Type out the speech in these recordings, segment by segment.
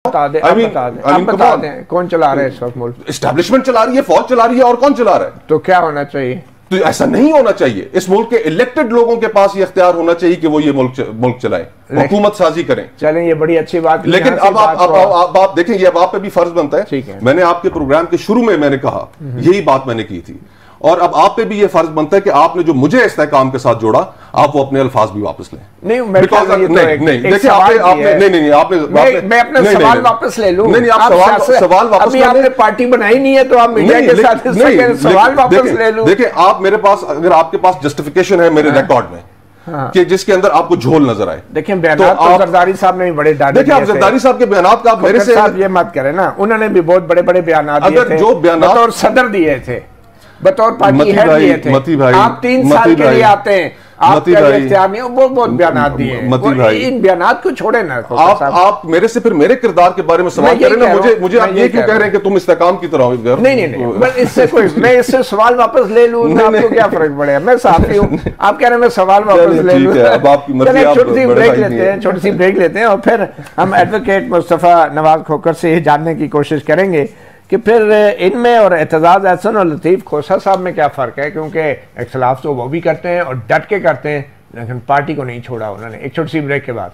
बता दें, बता दें कौन चला रहा है इस वक्त मुल्क? एस्टैब्लिशमेंट चला रही है, फौज चला रही है, और कौन चला रहा है? तो क्या होना चाहिए? तो ऐसा नहीं होना चाहिए। इस मुल्क के इलेक्टेड लोगों के पास ये इख्तियार होना चाहिए कि वो ये मुल्क चलाएं, हुकूमत साजी करें। चलें, ये बड़ी अच्छी बात। लेकिन अब आप देखें, ये अब आप पे भी फर्ज बनता है। ठीक है, मैंने आपके प्रोग्राम के शुरू में मैंने कहा, यही बात मैंने की थी, और अब आप पे भी ये फर्ज बनता है कि आपने जो मुझे इस्तेहकाम के साथ जोड़ा, आप वो अपने अल्फाज भी वापस लें। नहीं, देखिए आपने मैं अपना सवाल वापस ले लूं। नहीं, आप सवाल वापस अभी आपने पार्टी बनाई नहीं है, तो आप मीडिया के साथ सवाल वापस ले लूं। देखिए, आप मेरे पास, अगर आपके पास जस्टिफिकेशन है मेरे रिकॉर्ड में कि जिसके अंदर आपको झोल नजर आए, देखिए बयानात तो जरदारी साहब ने भी बड़े डाले। देखिए, आप जरदारी साहब के बयानात का मेरे से ये मत करें ना, उन्होंने भी बहुत बड़े बड़े बयानात दिए थे, जो बयानात बतौर सदर दिए थे, बतौर पार्टी हेड दिए थे। आप 3 साल के लिए आते हैं, आपका इख्तियार नहीं, वो बहुत बयानात दिए हैं। इन बयानात को छोड़े ना। आप मेरे से फिर मेरे किरदार के बारे में सवाल करें ना, मुझे आप ये क्यों कह रहे हैं कि तुम इस्तेकाम की तरह? नहीं, इससे कोई, मैं इससे सवाल वापस ले लूं, आपको क्या फर्क पड़ेगा? मैं साफी हूं, आप कह रहे हैं मैं सवाल वापस ले लूं। छोटी सी ब्रेक लेते हैं और फिर हम एडवोकेट मुस्तफा नवाज खोखर से ये जानने की कोशिश करेंगे कि फिर इनमें और एतजाज एहसन और लतीफ़ खोसा साहब में क्या फ़र्क है, क्योंकि इख्तिलाफ तो वो भी करते हैं और डट के करते हैं, लेकिन पार्टी को नहीं छोड़ा उन्होंने। एक छोटी सी ब्रेक के बाद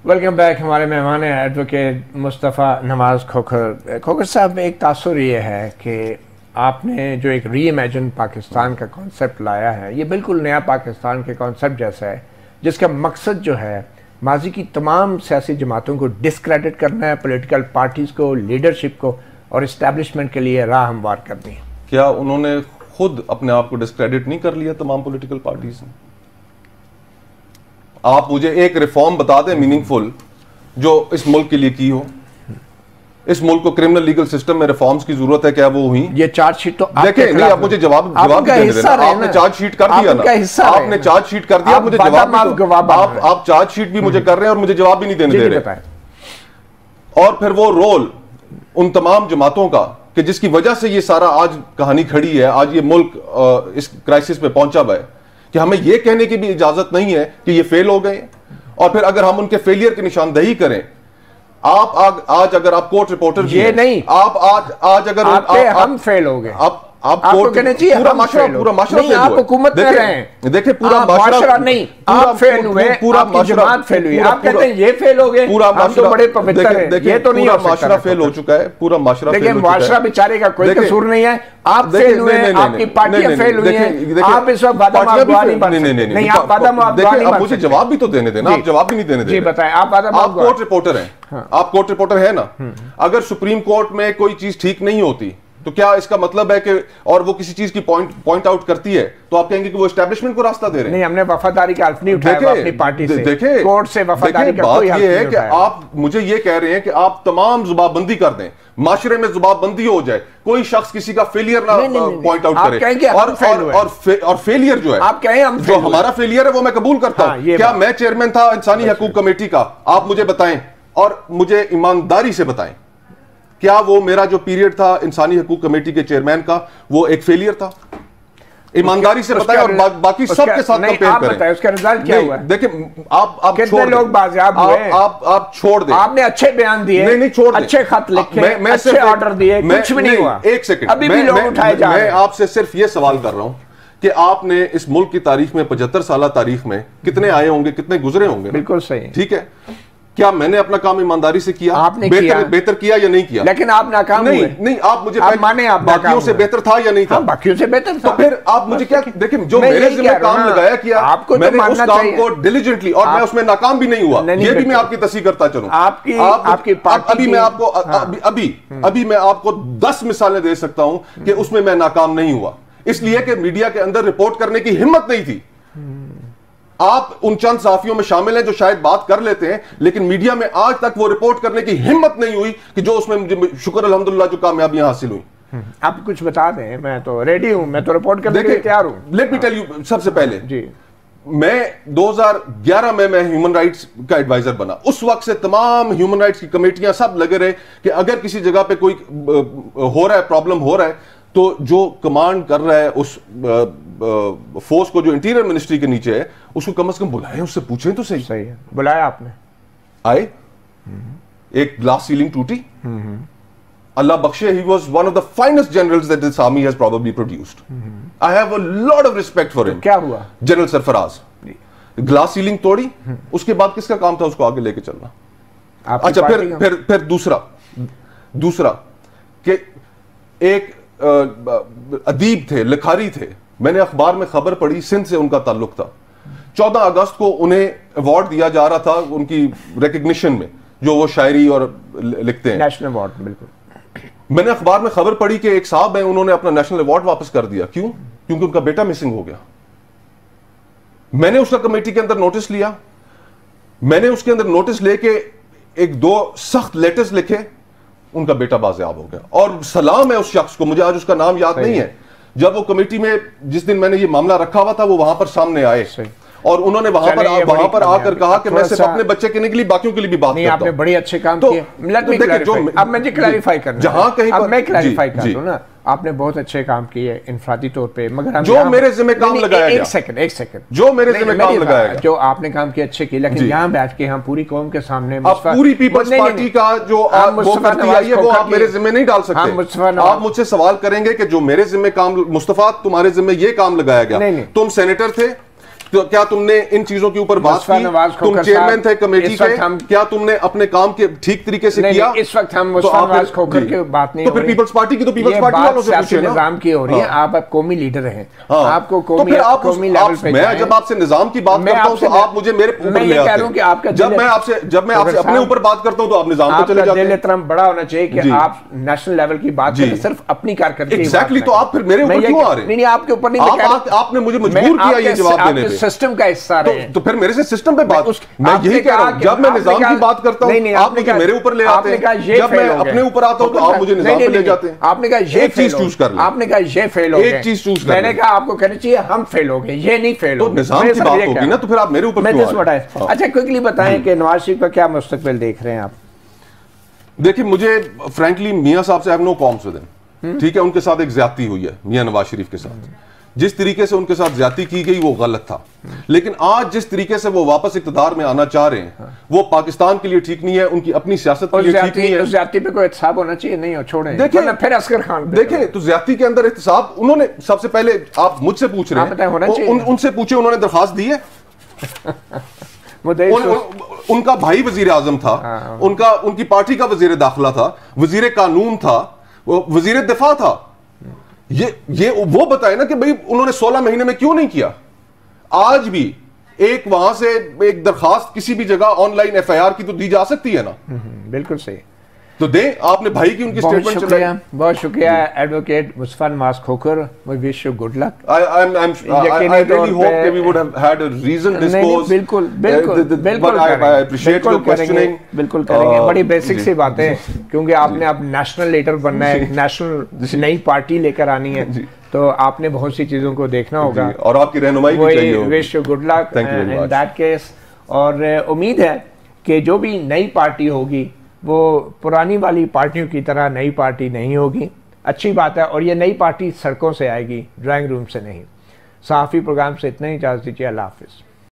वेलकम बैक। हमारे मेहमान हैं एडवोकेट मुस्तफ़ा नवाज खोखर। खोखर साहब, एक तासुर ये है कि आपने जो एक री इमेजिन पाकिस्तान का कॉन्सेप्ट लाया है, ये बिल्कुल नया पाकिस्तान के कॉन्सेप्ट जैसा है, जिसका मकसद जो है माजी की तमाम सियासी जमातों को डिस्क्रेडिट करना है, पॉलिटिकल पार्टीज़ को, लीडरशिप को और इस्टेब्लिशमेंट के लिए राह हमवार कर दी। क्या उन्होंने खुद अपने आप को डिस्क्रेडिट नहीं कर लिया तमाम पॉलिटिकल पार्टीज ने? आप मुझे एक रिफॉर्म बता दें मीनिंगफुल जो इस मुल्क के लिए की हो। इस मुल्क को क्रिमिनल लीगल सिस्टम में रिफॉर्म्स की जरूरत है, क्या वो हुई? ये चार्जशीट तो देखें, नहीं, आप मुझे जवाब हिस्सा देना। आपने चार्जशीट कर दिया ना, आपने चार्जशीट कर दिया, मुझे जवाब, आप चार्जशीट भी मुझे कर रहे हैं और मुझे जवाब भी नहीं देने दे रहे। और फिर वो रोल उन तमाम जमातों का कि जिसकी वजह से ये सारा आज कहानी खड़ी है, आज ये मुल्क इस क्राइसिस पे पहुंचा हुआ है, कि हमें ये कहने की भी इजाजत नहीं है कि ये फेल हो गए। और फिर अगर हम उनके फेलियर की निशानदेही करें, आप आज अगर आप कोर्ट रिपोर्टर ये नहीं, आप आज अगर हम फेल हो गए, आपको कहना चाहिए पूरा माशरा नहीं, आप हुकूमत में रहे। देखिए, पूरा माशरा नहीं, आप फेल हुए, पूरा जमात फेल हुई, आप कहते हैं ये फेल हो गए, पूरा माशरा बड़े पवित्र हैं, ये तो नहीं हो सकता। माशरा फेल हो चुका है, पूरा माशरा। देखिए, माशरा बेचारे का कोई कसूर नहीं है, आप फेल हुए, आपकी पार्टियां फेल हुई हैं, आप इस वक्त बादाम अफगान नहीं बन सकते। नहीं, आप बादाम अफगान नहीं बन सकते। मुझे जवाब भी तो देने देना, आप जवाब भी नहीं देने दे। जी बताएं, आप कोर्ट रिपोर्टर हैं, आप कोर्ट रिपोर्टर है ना। अगर सुप्रीम कोर्ट में कोई चीज ठीक नहीं होती तो क्या इसका मतलब है कि, और वो किसी चीज की पॉइंट आउट करती है, तो आप कहेंगे कि वो एस्टैब्लिशमेंट को रास्ता दे रहे हैं? नहीं, हमने वफादारी का हल्फ नहीं उठाया अपनी पार्टी से। देखिए, कोर्ट से वफादारी का कोई हल्फ नहीं है कि आप मुझे ये कह रहे हैं कि आप तमाम जुबाबंदी कर दें, माशरे में जुबाबंदी हो जाए, कोई शख्स किसी का फेलियर ना पॉइंट आउट करे। और फेलियर जो है, आप कहें जो हमारा फेलियर है वो मैं कबूल करता हूं। क्या मैं चेयरमैन था इंसानी हकूक कमेटी का? आप मुझे बताएं, और मुझे ईमानदारी से बताएं, क्या वो मेरा जो पीरियड था इंसानी हकूक कमेटी के चेयरमैन का, वो एक फेलियर था? ईमानदारी से बताएं, और बाकी सबके साथ कंपेयर करें। उसका रिजल्ट क्या हुआ? देखिए, आप कितने लोग बाजियाब हुए? आप छोड़ दें। आपने अच्छे बयान दिए, नहीं छोड़ दें, अच्छे खत लिखे, अच्छे ऑर्डर दिए, कुछ भी नहीं हुआ। एक सेकंड, अभी भी लोग उठाए जा रहे हैं। मैं आपसे सिर्फ ये सवाल कर रहा हूं कि आपने इस मुल्क की तारीख में, 75 साल तारीख में कितने आए होंगे, कितने गुजरे होंगे? बिल्कुल सही, ठीक है। क्या मैंने अपना काम ईमानदारी से किया? आपने बेहतर किया या नहीं किया? लेकिन आप नाकाम हुए। नहीं, आप मुझे माने आप बाकियों से बेहतर था या नहीं था? बाकियों से बेहतर था। तो फिर आप मुझे क्या, देखिए, जो मेरे जिम्मे काम लगाया किया, आपको मैंने उस काम को डिलीजेंटली, और मैं उसमें नाकाम भी नहीं हुआ, ये भी मैं आपकी तस्दीक करता चलूं। आपकी अभी मैं आपको अभी मैं आपको 10 मिसालें दे सकता हूं कि उसमें मैं नाकाम नहीं हुआ, इसलिए कि मीडिया के अंदर रिपोर्ट करने की हिम्मत नहीं थी। आप उन चंद साफियों में शामिल हैं जो शायद बात कर लेते हैं, लेकिन मीडिया में आज तक वो रिपोर्ट करने की हिम्मत नहीं हुई कि जो उसमें मुझे शुक्र अल्हम्दुलिल्लाह जो कामयाबियां हासिल हुई। आप कुछ बता दें, मैं तो रेडी हूं, मैं तो रिपोर्ट करने के लिए तैयार हूं। लेट मी टेल यू, सबसे पहले जी, मैं 2011 में मैं ह्यूमन राइट्स का एडवाइजर बना। उस वक्त से तमाम ह्यूमन राइट्स की कमेटियां सब लगे रहे कि अगर किसी जगह पे कोई हो रहा है, प्रॉब्लम हो रहा है, तो जो कमांड कर रहा है उस फोर्स को, जो इंटीरियर मिनिस्ट्री के नीचे है, उसको कम से कम बुलाएं, उससे पूछें तो सही। सही है, बुलाया आपने? आए, एक ग्लास सीलिंग टूटी, अल्लाह बख्शे, he was one of the finest generals that this army has probably produced. I have a lot of respect for him. क्या हुआ? जनरल सरफराज, ग्लास सीलिंग तोड़ी, उसके बाद किसका काम था उसको आगे लेके चलना? अच्छा, फिर दूसरा कि एक अदीब थे, लिखारी थे, मैंने अखबार में खबर पढ़ी, सिंध से उनका ताल्लुक था। 14 अगस्त को उन्हें अवार्ड दिया जा रहा था उनकी रिकग्निशन में, जो वो शायरी और लिखते हैं, नेशनल अवार्ड। बिल्कुल, मैंने अखबार में खबर पढ़ी कि एक साहब है, उन्होंने अपना नेशनल अवार्ड वापस कर दिया। क्यों? क्योंकि उनका बेटा मिसिंग हो गया। मैंने उसका कमेटी के अंदर नोटिस लिया, मैंने उसके अंदर नोटिस लेके एक दो सख्त लेटर्स लिखे, उनका बेटा बाजियाब हो गया। और सलाम है उस शख्स को, मुझे आज उसका नाम याद नहीं है, जब वो कमेटी में जिस दिन मैंने ये मामला रखा हुआ था वो वहां पर सामने आए और उन्होंने वहां पर आकर कहा कि मैं सिर्फ अपने बच्चे के लिए, बाकियों के लिए भी बात करता हूं। आपने बड़े अच्छे काम किए। अब मैं क्लैरिफाई करना, जहां कहीं पर मैं क्लैरिफाई कर दूं ना, आपने बहुत अच्छे काम किए इंफरादी तौर पे, मगर जो मेरे जिम्मे काम लगाया गया, एक सेकंड, जो मेरे जिम्मे काम लगाया गया, जो आपने काम किए अच्छे किए, लेकिन यहाँ बैठ के हम पूरी कौम के सामने पूरी पीपल्स पार्टी का जो वो करती आई है वो आप मेरे जिम्मे नहीं डाल सकते। आप मुझसे सवाल करेंगे कि जो मेरे जिम्मे काम, मुस्तफा तुम्हारे जिम्मे ये काम लगाया गया, तुम सेनेटर थे, तो क्या तुमने इन चीजों के ऊपर बात की? तुम चेयरमैन थे कमेटी के, क्या तुमने अपने काम के ठीक तरीके से किया? इस वक्त हम मुस्तफा खोकर की बात नहीं, तो फिर पीपल्स पार्टी की, तो पीपल्स पार्टी वालों से पूछिए ना। निजाम की हो रही है, आप अब कौमी लीडर हैं, आपको कौमी लेवल पे, मैं जब आपसे निजाम की बात करता हूं तो आप मुझे मेरे ऊपर ले आते हैं। जब मैं आपसे अपने ऊपर बात करता हूं तो आप निजाम पे चले जाते हैं। दिल बड़ा होना चाहिए कि आप नेशनल लेवल की बात करें, सिर्फ अपनी कारकर्दगी। एग्जैक्टली, तो आप फिर मेरे ऊपर क्यों आ रहे हैं? नहीं, आपके ऊपर नहीं, आपने मुझे मजबूर किया ये जवाब देने पे। सिस्टम का हिस्सा तो फिर मेरे से सिस्टम पे बात, मैं यही कह रहा हूं, जब मैं निजाम की बात करता हूं आप मुझे मेरे ऊपर ले आते हैं, जब मैं अपने ऊपर आता हूं तो आप मुझे निजाम पे ले जाते हैं। आपने कहा ये चीज चूज कर लो, आपने कहा ये फेल हो गए, एक चीज चूज कर, मैंने कहा आपको कहना चाहिए हम फेल हो गए, ये नहीं फेल हो। तो निजाम की बात होगी ना, तो फिर आप मेरे ऊपर क्यों आ रहे हैं? अच्छा, क्विकली बताएं कि नवाज शरीफ का क्या मुस्तकबिल देख रहे हैं आप? देखिए, मुझे फ्रैंकली मियां साहब से I have no qualms with him, ठीक है, उनके साथ एक ज्यादती हुई है मियां नवाज शरीफ के साथ, जिस तरीके से उनके साथ ज्यादती की गई वो गलत था, लेकिन आज जिस तरीके से वो वापस इक़्तिदार में आना चाह रहे हैं वो पाकिस्तान के लिए ठीक नहीं है, उनकी अपनी सियासत के लिए ठीक नहीं है। ज्यादती पे कोई एहतसाब होना चाहिए, नहीं हो छोड़े। देखिए फिर असगर खान देखें, तो ज्यादती के अंदर एहतसाब उन्होंने, सबसे पहले आप मुझसे पूछ रहे हैं, उनसे पूछे, उन्होंने दरखास्त दी है। उनका भाई वजीर आजम था, उनकी पार्टी का वजीर दाखिला था, वजीर कानून था, वजीर दिफा था। ये वो बताए ना कि भाई उन्होंने 16 महीने में क्यों नहीं किया। आज भी एक वहां से एक दरखास्त किसी भी जगह ऑनलाइन एफआईआर की तो दी जा सकती है ना। बिल्कुल सही, तो दे आपने भाई की उनकी स्टेटमेंट चलाई। बहुत शुक्रिया advocate Mustafa Nawaz Khokhar, we wish you good luck. I really hope that we would have had a reasoned discourse। बिल्कुल बिल्कुल I appreciate your questioning। बिल्कुल करेंगे, बड़ी बेसिक सी बातें, क्योंकि आपने अब नेशनल लीडर बनना है, नेशनल नई पार्टी लेकर आनी है, तो आपने बहुत सी चीजों को देखना होगा और आपकी रहनुमाई भी चाहिए होगी। Wish you good luck in that case, और उम्मीद है कि जो भी नई पार्टी होगी वो पुरानी वाली पार्टियों की तरह नई पार्टी नहीं होगी। अच्छी बात है, और ये नई पार्टी सड़कों से आएगी, ड्राइंग रूम से नहीं। सहाफ़ी प्रोग्राम से इतना ही इजाज़त दीजिए, अल्लाह हाफ़िज़।